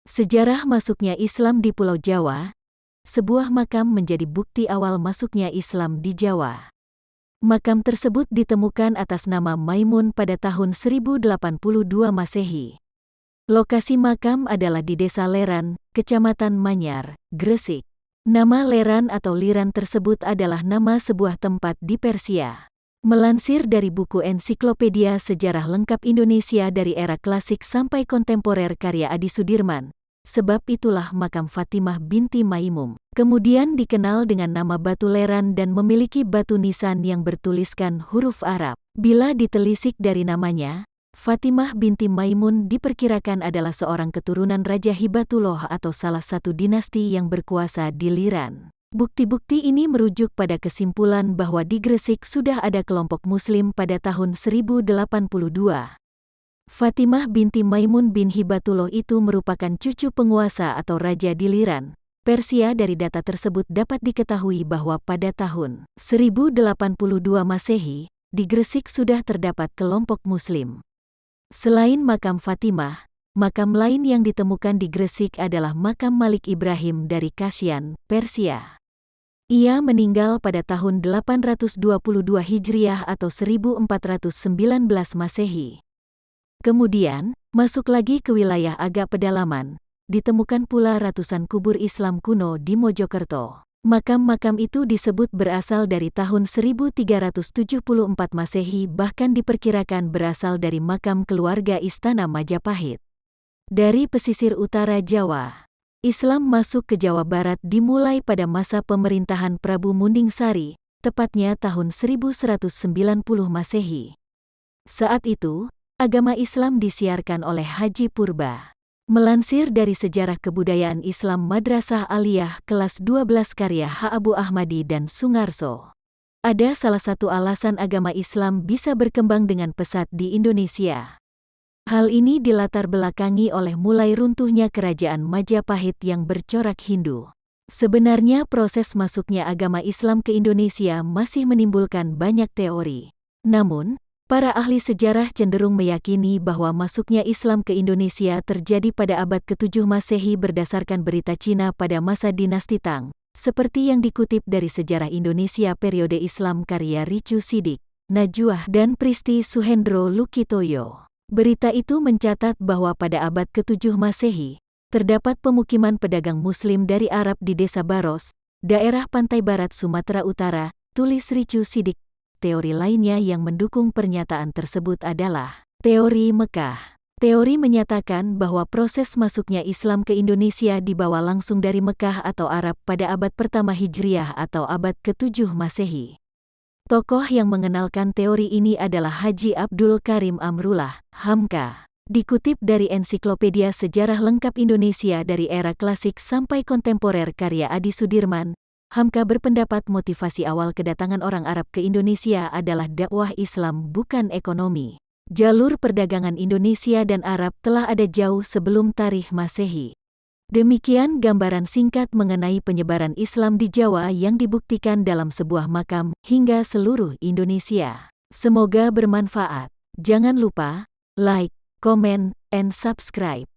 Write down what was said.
Sejarah masuknya Islam di Pulau Jawa. Sebuah makam menjadi bukti awal masuknya Islam di Jawa. Makam tersebut ditemukan atas nama Maimun pada tahun 1082 Masehi. Lokasi makam adalah di Desa Leran, Kecamatan Manyar, Gresik. Nama Leran atau Liran tersebut adalah nama sebuah tempat di Persia. Melansir dari buku Ensiklopedia Sejarah Lengkap Indonesia dari era klasik sampai kontemporer karya Adi Sudirman, sebab itulah makam Fatimah binti Maimum kemudian dikenal dengan nama Batu Leran dan memiliki batu nisan yang bertuliskan huruf Arab. Bila ditelisik dari namanya, Fatimah binti Maimun diperkirakan adalah seorang keturunan Raja Hibatullah atau salah satu dinasti yang berkuasa di Liran. Bukti-bukti ini merujuk pada kesimpulan bahwa di Gresik sudah ada kelompok Muslim pada tahun 1082. Fatimah binti Maimun bin Hibatullah itu merupakan cucu penguasa atau raja di Liran, Persia. Dari data tersebut dapat diketahui bahwa pada tahun 1082 Masehi, di Gresik sudah terdapat kelompok Muslim. Selain makam Fatimah, makam lain yang ditemukan di Gresik adalah makam Malik Ibrahim dari Kasyan, Persia. Ia meninggal pada tahun 822 Hijriah atau 1419 Masehi. Kemudian, masuk lagi ke wilayah agak pedalaman, ditemukan pula ratusan kubur Islam kuno di Mojokerto. Makam-makam itu disebut berasal dari tahun 1374 Masehi, bahkan diperkirakan berasal dari makam keluarga Istana Majapahit. Dari pesisir utara Jawa, Islam masuk ke Jawa Barat dimulai pada masa pemerintahan Prabu Munding-Sari, tepatnya tahun 1190 Masehi. Saat itu, agama Islam disiarkan oleh Haji Purba. Melansir dari Sejarah Kebudayaan Islam Madrasah Aliyah kelas 12 karya H. Abu Ahmadi dan Sungarso, ada salah satu alasan agama Islam bisa berkembang dengan pesat di Indonesia. Hal ini dilatar belakangi oleh mulai runtuhnya kerajaan Majapahit yang bercorak Hindu. Sebenarnya proses masuknya agama Islam ke Indonesia masih menimbulkan banyak teori. Namun, para ahli sejarah cenderung meyakini bahwa masuknya Islam ke Indonesia terjadi pada abad ke-7 Masehi berdasarkan berita Cina pada masa dinasti Tang, seperti yang dikutip dari Sejarah Indonesia Periode Islam karya Ricu Sidik, Najwa dan Pristi Suhendro Lukitoyo. Berita itu mencatat bahwa pada abad ke-7 Masehi, terdapat pemukiman pedagang Muslim dari Arab di Desa Baros, daerah pantai barat Sumatera Utara, tulis Ricu Sidik. Teori lainnya yang mendukung pernyataan tersebut adalah teori Mekah. Teori menyatakan bahwa proses masuknya Islam ke Indonesia dibawa langsung dari Mekah atau Arab pada abad pertama Hijriah atau abad ke-7 Masehi. Tokoh yang mengenalkan teori ini adalah Haji Abdul Karim Amrullah, Hamka. Dikutip dari Ensiklopedia Sejarah Lengkap Indonesia dari era klasik sampai kontemporer karya Adi Sudirman, Hamka berpendapat motivasi awal kedatangan orang Arab ke Indonesia adalah dakwah Islam bukan ekonomi. Jalur perdagangan Indonesia dan Arab telah ada jauh sebelum tarikh Masehi. Demikian gambaran singkat mengenai penyebaran Islam di Jawa yang dibuktikan dalam sebuah makam hingga seluruh Indonesia. Semoga bermanfaat. Jangan lupa like, comment, and subscribe.